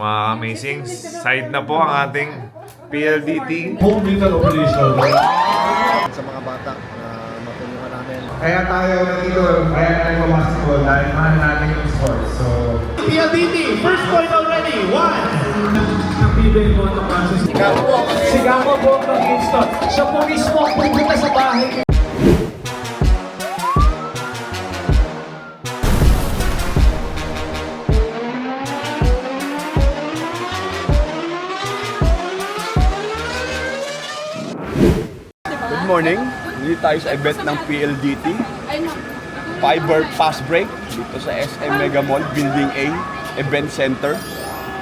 mga amazing, side na po ang ating PLDT. Home mental operation. Sa mga bata na matulungan namin. Kaya tayo nandito, kaya tayo pumasok dahil mahal natin yung sports. So, PLDT, first point already, 1. napibig mo ito process. Sigaw po ng Kingston. Siya po mismo ang pupunta sa bahay. Good morning. Dito tayo sa event ng PLDT. Fiber Fast Break dito sa SM Mega Mall, Building A, Event Center.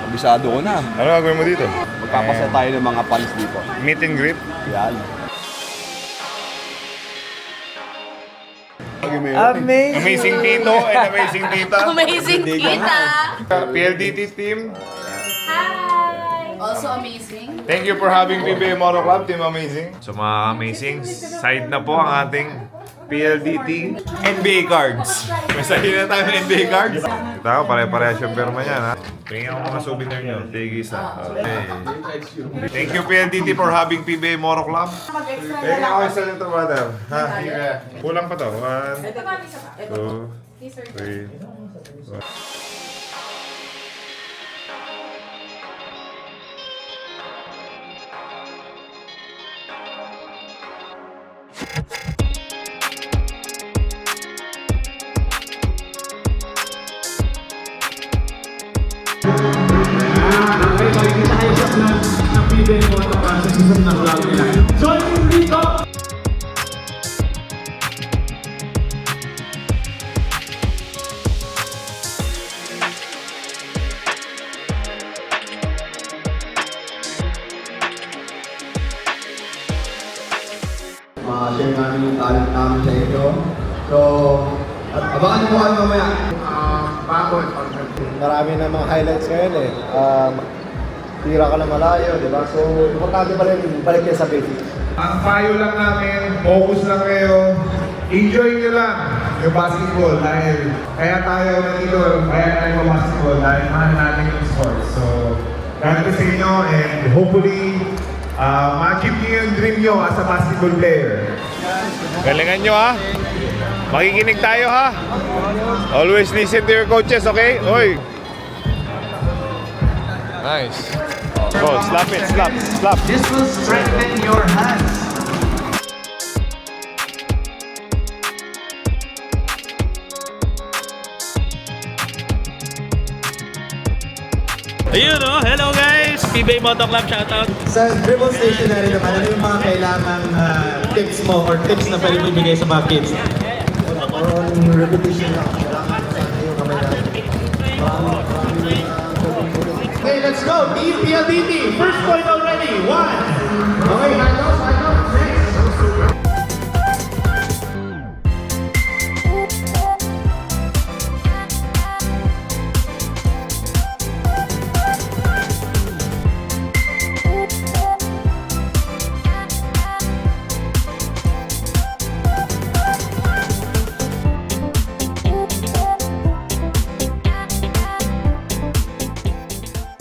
Kabisado ko na. Ano gagawin mo dito? Magpapasa tayo ng mga fans dito. Meet and greet? Yan. Amazing tito and amazing tita. Amazing kita! PLDT team, Hi! Also amazing. thank you for having PBA Moto Club, Team Amazing. So mga amazing, side na po ang ating PLDT NBA cards. May side na tayo ng NBA cards. Kita ko, pare-parehas yung perma niyan, ha? Tingnan ako mga souvenir nyo. Tigis, ha? Okay. Thank you PLDT for having PBA Moto Club. Tingnan ako isa nito, brother. Ha? Kulang pa to. 1, 2, 3. Okay, makikita kayo sa vlog ng PBA mo ito sa season ng vlog nila. Join me dito! Ma-share namin yung talent namin sa inyo. So, abangan niyo po kayo mamaya. Marami na mga highlights ngayon eh. Tira ka na malayo, di ba? So, importante pa rin balik kayo sa basics. Ang payo lang namin, focus lang kayo. Enjoy nyo lang yung basketball dahil kaya tayo nandito, kaya tayo pumasok dahil mahal natin yung sports. So, God bless sa inyo and hopefully, ma-achieve nyo yung dream nyo as a basketball player. Galingan nyo, ha? Makikinig tayo, ha? Always listen to your coaches, okay? Oy! Nice. Go, slap it, slap, slap. This will strengthen your hands. Ayun oh, hello guys! PBA Moto Club shoutout. Sa dribble stationery naman, ano yung mga kailangan tips mo or tips na pwede mo ibigay sa mga kids? Or on repetition lang. Kailangan sa yung kamay natin. Okay, let's go. Team PLDT, first point already, 1. Okay, hands up, next.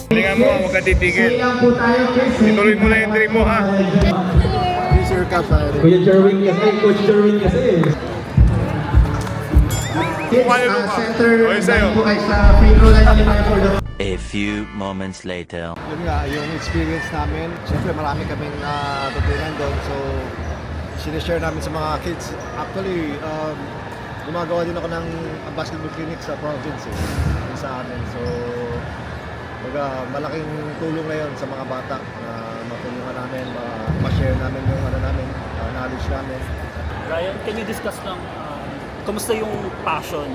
Galingan mo, huwag ka titigil. Silang po tayo, Chris. Ituloy mo na yung dream mo, ha? Please your cup, Kuya Jerwin kasi, Coach Jerwin kasi. Kids, Paano mo pa? center, Okay, sa'yo. po kayo sa free throw line natin tayo for the A few moments later. Yun nga, yung experience namin, siyempre marami kaming natutunan doon. So, sinishare namin sa mga kids. Actually, gumagawa din ako ng basketball clinic sa province sa amin. So, malaking tulong ngayon sa mga bata na matulungan namin, ma-share namin yung knowledge namin. Ryan, can you discuss lang kamusta yung passion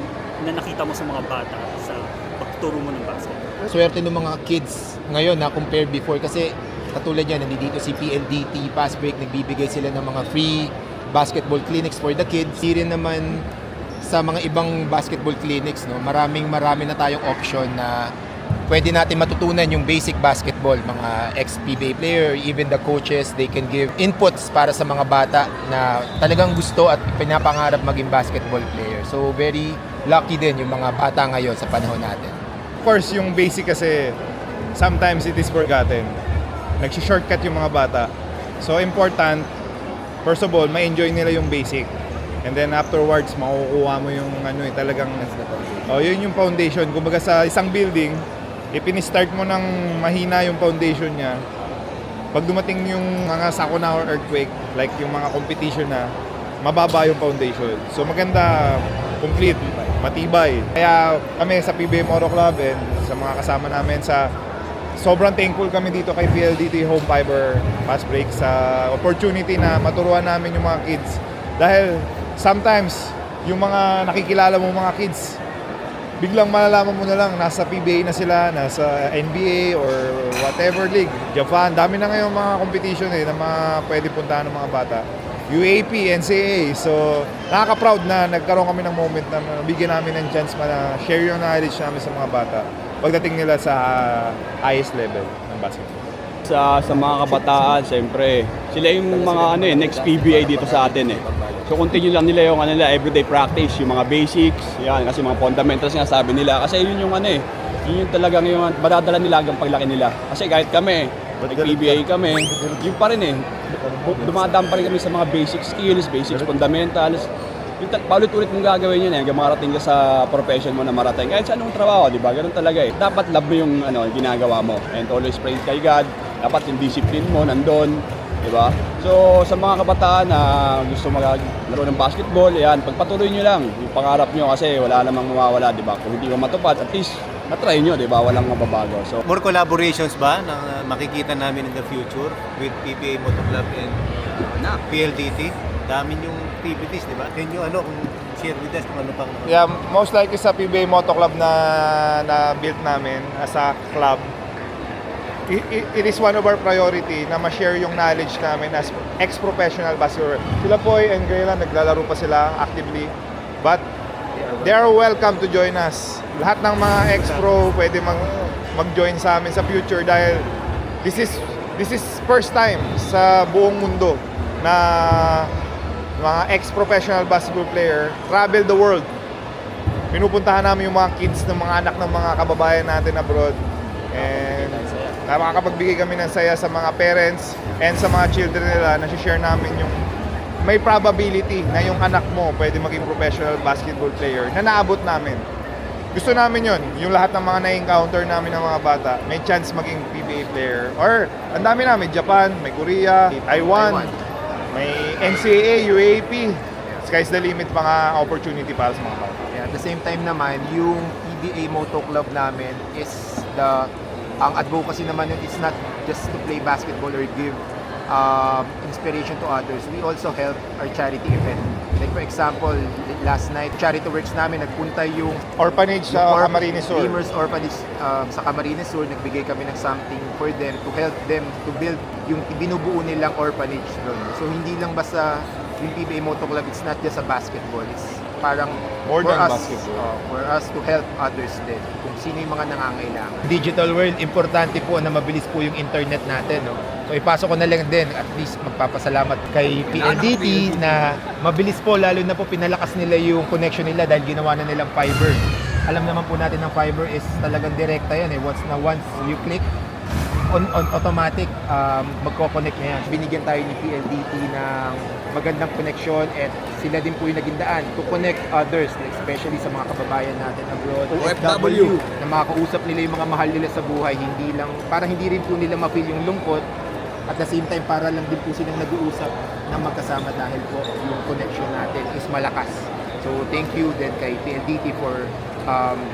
na nakita mo sa mga bata sa pagtuturo mo ng basketball? Swerte ng mga kids ngayon na compare before kasi katulad yan, nandito si PLDT, Fast Break, nagbibigay sila ng mga free basketball clinics for the kids. Hindi rin naman sa mga ibang basketball clinics, no, marami na tayong option na pwede natin matutunan yung basic basketball. Mga ex-PBA player, even the coaches, they can give inputs para sa mga bata na talagang gusto at pinapangarap maging basketball player. So very lucky din yung mga bata ngayon sa panahon natin. Of course, yung basic kasi sometimes it is forgotten. Nag-shortcut yung mga bata. So important, first of all, ma-enjoy nila yung basic. And then afterwards, makukuha mo yung talagang, yun yung foundation. Kumbaga sa isang building, ipin-start mo ng mahina yung foundation niya. Pag dumating yung mga sakuna or earthquake, like yung mga competition na, mababa yung foundation. So maganda, complete, matibay. Kaya kami sa PBA Moto Club and sa mga kasama namin sobrang thankful kami dito kay PLDT Home Fiber Fast Break sa opportunity na maturuan namin yung mga kids. Dahil sometimes, yung mga nakikilala mo mga kids, biglang malalaman mo na lang, nasa PBA na sila, nasa NBA or whatever league. Japan, dami na ngayon mga competition na mga pwede puntahan ng mga bata. UAP, NCAA. So, nakaka-proud na nagkaroon kami ng moment na bigyan namin ng chance na share yung knowledge namin sa mga bata pagdating nila sa highest level ng basketball. Sa mga kabataan, siyempre, sila yung mga next PBA dito sa atin eh. So continue lang nila yung everyday practice, yung mga basics, yan, kasi mga fundamentals nga sabi nila. Kasi yun yung yun yung talagang yung madadala nila hanggang paglaki nila. Kasi kahit kami, PBA kami, yun pa rin eh. Dumadaan pa rin kami sa mga basic skills, basic fundamentals. Yung paulit-ulit mong gagawin yun eh, hanggang marating ka sa profession mo na marating. Kahit sa anong trabaho, di ba? Ganun talaga eh. Dapat love mo yung ginagawa mo. And always praise kay God. Dapat yung discipline mo nandun. Di ba? So, sa mga kabataan na gusto maglaro ng basketball, yan, pagpatuloy nyo lang yung pangarap nyo kasi wala namang mawawala, di ba? Kung hindi ko matupad, at least na-try nyo, di ba? Walang mababago. So, More collaborations ba na makikita namin in the future with PBA Moto Club and PLDT? Dami yung activities, di ba? Can you kung share with us kung ano pang... Yeah, most likely sa PBA Moto Club na built namin as a club, it is one of our priority na ma-share yung knowledge namin as ex-professional basketball. Sila Poy and Graylan, naglalaro pa sila actively. But they are welcome to join us. Lahat ng mga ex-pro pwede mag-join sa amin sa future dahil this is first time sa buong mundo na mga ex-professional basketball player travel the world. Pinupuntahan namin yung mga kids ng mga anak ng mga kababayan natin abroad. And makakapagbigay kami ng saya sa mga parents and sa mga children nila na share namin yung may probability na yung anak mo pwede maging professional basketball player na naabot namin. Gusto namin yun, yung lahat ng mga na-encounter namin ng mga bata, may chance maging PBA player. Or, ang dami namin, Japan, may Korea, Taiwan, may NCAA, UAP. Sky's the limit mga opportunity para sa mga bata. Yeah, at the same time naman, yung PBA Moto Club namin is ang advocacy naman yun is not just to play basketball or give inspiration to others. We also help our charity event. Like for example, last night, Charity Works namin, nagpunta yung Orphanage sa Camarines Sur. Dreamers Orphanage sa Camarines Sur, nagbigay kami ng something for them to help them to build yung binubuo nilang orphanage doon. So hindi lang basta yung PBA Moto Club, it's not just a basketball. It's parang More for than us, basketball. for us to help others din. Kung sino yung mga nangangailangan. Digital world, importante po na mabilis po yung internet natin. No? So ipasok ko na lang din, at least magpapasalamat kay PLDT na mabilis po, lalo na po pinalakas nila yung connection nila dahil ginawa na nilang fiber. Alam naman po natin ng fiber is talagang direkta yan eh. Once you click, on automatic magko-connect na yan. Binigyan tayo ni PLDT ng magandang connection at sila din po yung naging daan to connect others, especially sa mga kababayan natin abroad, OFW, na makakausap nila yung mga mahal nila sa buhay, para hindi rin po nila ma-feel yung lungkot, at the same time para lang din po silang nag-uusap na magkasama dahil po yung connection natin is malakas. So thank you din kay PLDT for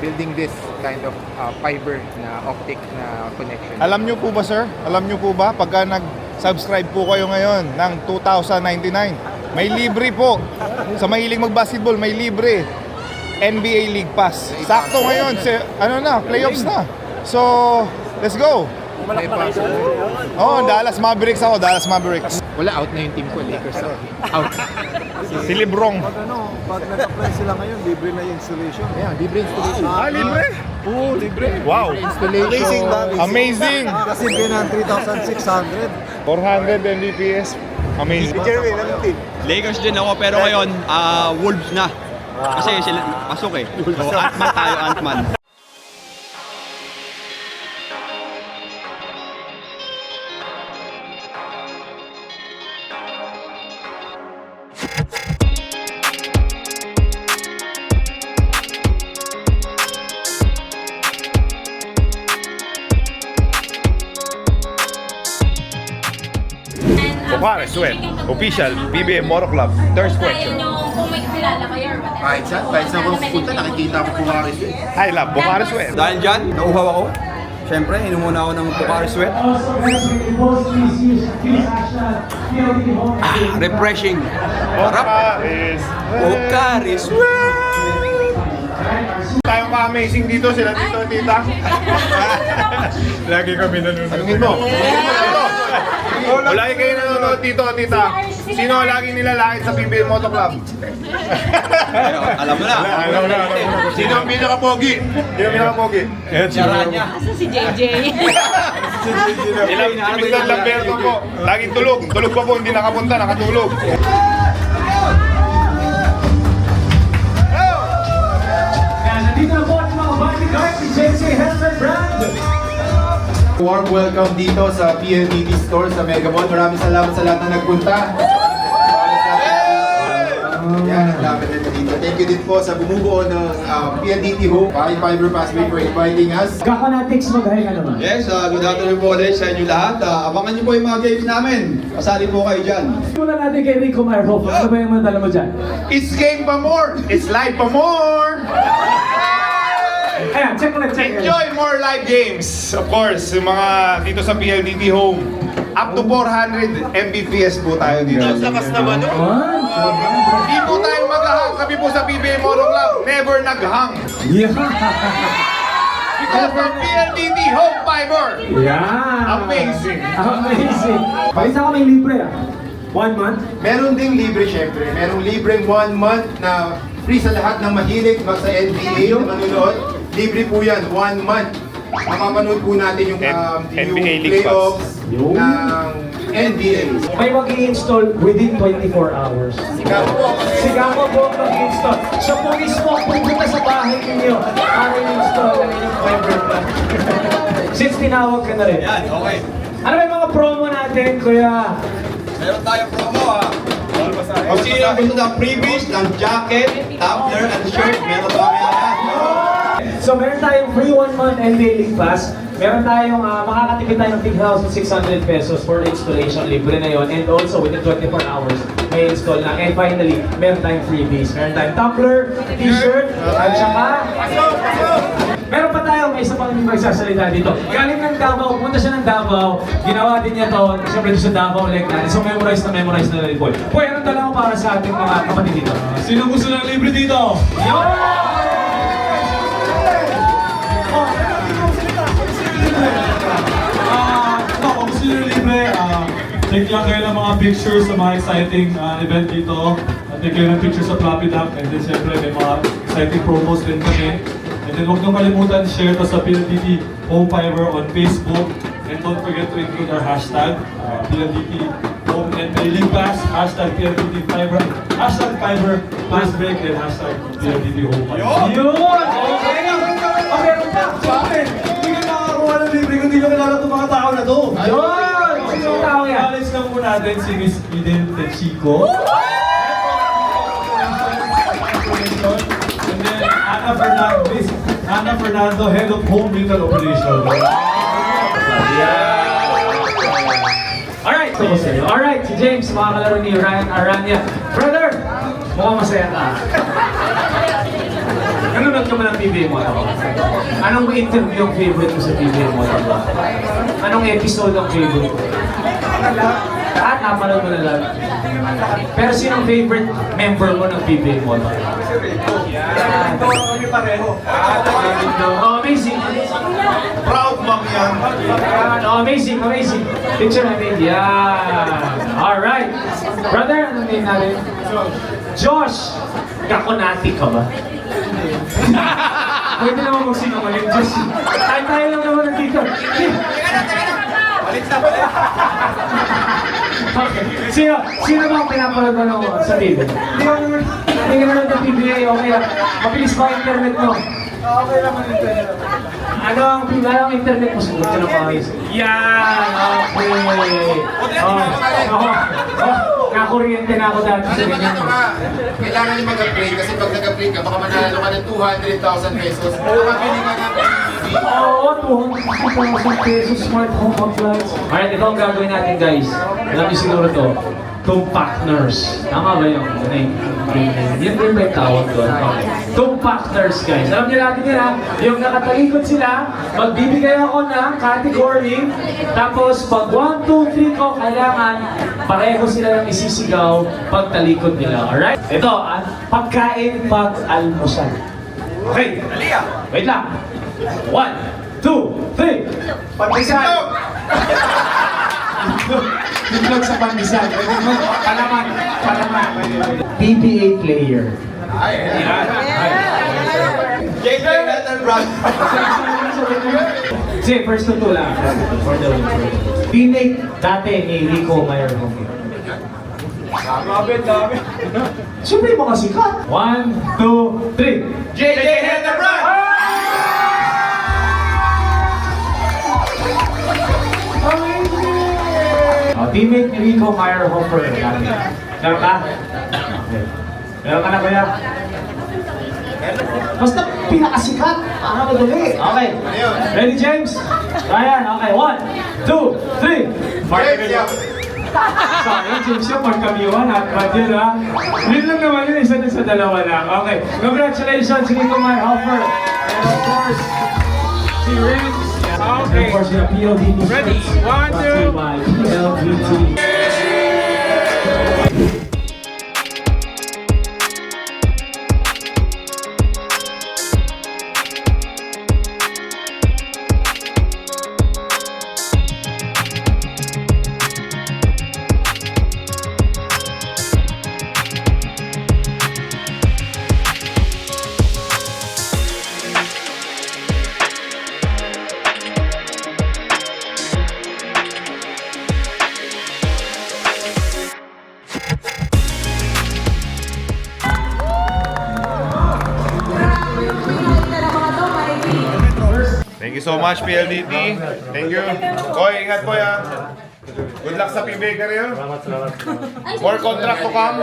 building this kind of fiber na optic na connection. Alam nyo po ba, sir? Alam nyo po ba, pagka nag-subscribe po kayo ngayon ng 2,099, may libre po. Sa mahilig mag-basketball, may libre. NBA League Pass. Sakto ngayon, playoffs na. So, let's go! Dallas Mavericks ako, Dallas Mavericks. Wala, out na yung team ko, Lakers out. Si Librong. Pag nag-apply sila ngayon, libre na yung installation. Yeah, libre installation. Libre? Oo, libre. Wow! Installation. Amazing! Kasi binan 3,600. 400 Mbps. Amazing. Lakers din ako, pero ngayon, Wolves na. Kasi sila pasok eh. So, Ant-Man tayo, Ant-Man. Pare Sweat, official PBA Moto Club. Third question. Kung may kilala kayo or whatever. Kahit saan ako pupunta, nakikita ko Pocari Sweat. I love Bukhari Sweat. Dahil dyan, nauhaw ako. Siyempre, inom muna ako ng Pocari Sweat. Refreshing. Harap. Pocari Sweat. Tayong ka-amazing dito, sila dito, tita. Lagi kami nanonood. Tanungin mo. Lagi kayo nanonood dito, tita. Sino ang lagi nilalakit sa PBA Moto Club? Alam mo na. Alam na. Sino ang pinaka-pogi? Sino ang pinaka-pogi? Charanya. Asa si JJ? Ilang si Mr. Lamberto po. Laging tulog. Tulog pa po, hindi nakapunta, nakatulog. Nandito na po ang mga bodyguard ni JJ Helmet Brand. Warm welcome dito sa PLDT Store sa Mega Mall. Maraming salamat sa lahat na nagpunta. Yan, ang dami na dito. Thank you din po sa bumubuo ng PLDT Home, Fiber Passway for inviting us. Kakonatics, mag-hi ka naman. Yes, good afternoon po ulit sa inyo lahat. Abangan niyo po yung mga games namin. Pasali po kayo dyan. Muna natin kay Rico Marhoff. Ano ba yung madala mo dyan? It's game pa more! It's live pa more! Ayan, check ulit. Enjoy more live games! Of course, yung mga dito sa PLDT Home. Up to 400 Mbps po tayo dito. Lakas naman. Hindi po tayo mag-hang. Kami po sa PBA Moto Club, never nag-hang. Yeah. Because of PLDT Home Fiber. Yeah. Amazing. Amazing. Pakita ka may libre 1 month. Meron ding libre syempre. Merong libreng 1 month na free sa lahat ng mahilig sa NBA na manunood. Libre po yan, 1 month. Mapapanood po natin yung, NBA yung League playoffs ng NBA. May mag-i-install within 24 hours. Sigamo po mag-i-install. So kung mismo pupunta sa bahay ninyo para i-install na inyong fiber plan. Since tinawag ka na rin. Yan, okay. Ano ba yung mga promo natin, kuya? Meron tayong promo Kung sino ang gusto ng freebies, ng jacket, tumbler, and shirt, meron kami yan. So meron tayong free 1 month NBA League Pass. Meron tayong makakatipid tayo ng 600 pesos for installation. Libre na yon. And also within 24 hours, may install na. And finally, meron tayong freebies. Meron tayong tumbler, t-shirt, at saka... Meron pa tayo, may isa pang magsasalita dito. Galing ng Davao, pumunta siya ng Davao. Ginawa din niya to, siyempre doon sa Davao leg natin. So memorize na rin po. Boy, anong dala mo para sa ating mga kapatid dito? Sino gusto ng libre dito? Yo! Kung gusto nyo libre, take lang kayo ng mga pictures sa mga exciting event dito. Take kayo ng pictures sa Floppy Duck, and then siyempre may mga exciting promos din kami. And then huwag nyo kalimutan, share to sa PLDT Home Fiber on Facebook. And don't forget to include our hashtag, PLDT Home and Link Pass, hashtag PLDT Fiber, hashtag Fiber Pass Break, and hashtag PLDT Home Fiber. Yun! Okay! Okay, sa akin! Hindi ka nakakakuha ng libre kung hindi nyo kilala itong mga tao na to. Yun! Sino ang tao yan? Acknowledge lang po natin si Miss Eden Techico. And then Ana Fernando, Head of Home Retail Operations. Alright, so sa'yo. Alright, si James, mga kalaro ni Ryan Aranya. Brother, mukhang masaya ka. Nanonood ka ba ng PBA Moto? Anong interview ang favorite mo sa PBA Moto? Anong episode ang favorite mo? Lahat, napanood mo na lang. Pero sinong favorite member mo ng PBA Moto? Yan. Kami pareho. Oh, amazing. Proud mom yan. Yan. Oh, amazing, amazing. Picture natin. Yan. Alright. Brother, anong name natin? Josh. Kakonati ka ba? Pwede naman magsinungaling, Josh. Tayo lang naman nandito. Balik na, balik. Okay. Sino ba ang pinapanood mo sa TV? Hindi ka nanonood ng PBA, okay lang. Mabilis ba ang internet mo? Okay naman internet. Ano ang internet mo? Sumunod ka ng pangis. Yan! Okay! Nakakuryente na ako dati sa ganyan. Kailangan niyo mag-upgrade kasi pag nag-upgrade ka, baka manalo ka ng 200,000 pesos. Makabili ka ng Oo, 250,000 pesos smart home appliance. Alright, ito ang gagawin natin guys. Alam niyo siguro to. Tumpakners. Tama ba yung name? Yan din ba yung tawag doon? Okay. Tumpakners guys. Alam niyo natin yan ha? Yung nakatalikod sila, magbibigay ako ng category. Tapos pag 1, 2, 3 ko, kailangan pareho sila ng isisigaw pag talikod nila. Alright? Ito, pagkain pag-almusal. Okay. Wait lang. 1, 2, 3. Pagkisal. Itlog sa pandesal. Palaman. PBA player. Sige, first to two lang. For the win. Teammate dati ni Rico Mayerhoff. Dami. Siyempre yung mga sikat. 1, 2, 3. JJ Henderbrand! Teammate ni Rico Mayerhofer. Meron ka? Okay. Meron ka na kuya? Basta pinakasikat. Madali. Okay. Ready, James? Ryan, okay. 1, 2, 3. Sorry, James yung pagkamiwan at Badil ha. Yun lang naman yun, isa sa dalawa lang. Okay. Congratulations, Rico Mayerhofer. And of course, si Renz. Okay. And of course, yung PLDT. Ready? 1, 2. By PLDT. Thank you so much, PLDT. Thank you. Koy, ingat Koy ha. Good luck sa PBA career. More contract to come.